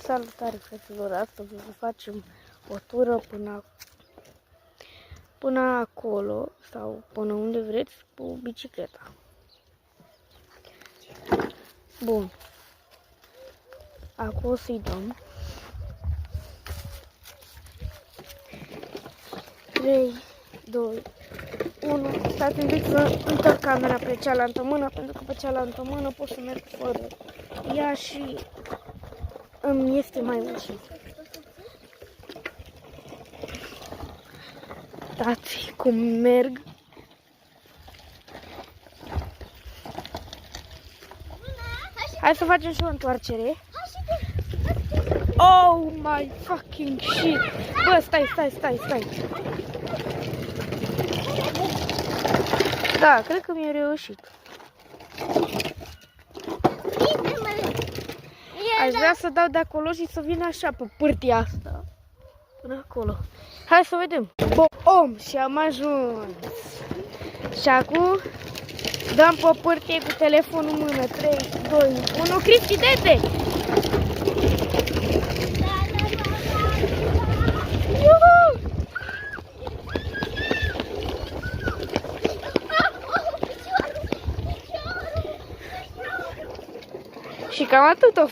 Salutare, fraților! Astăzi o să facem o tură până acolo sau până unde vreți cu bicicleta. Bun. Acum o să-i dăm. 3, 2, 1. Stați un pic să întorc camera pe cealaltă mână, pentru că pe cealaltă mână pot să merg fără ea și îmi este mai ușor. Uitați cum merg. Hai să facem și o întoarcere. Oh my fucking shit! Bă, stai. Da, cred că mi-a reușit. Aș vrea să dau de acolo și să vin așa pe pârtia asta. Până acolo. Hai să vedem. Bom! Și am ajuns. Și acum dăm pe pârtie cu telefonul în mână. 3, 2, 1. Cristi, dete! Și cam atât o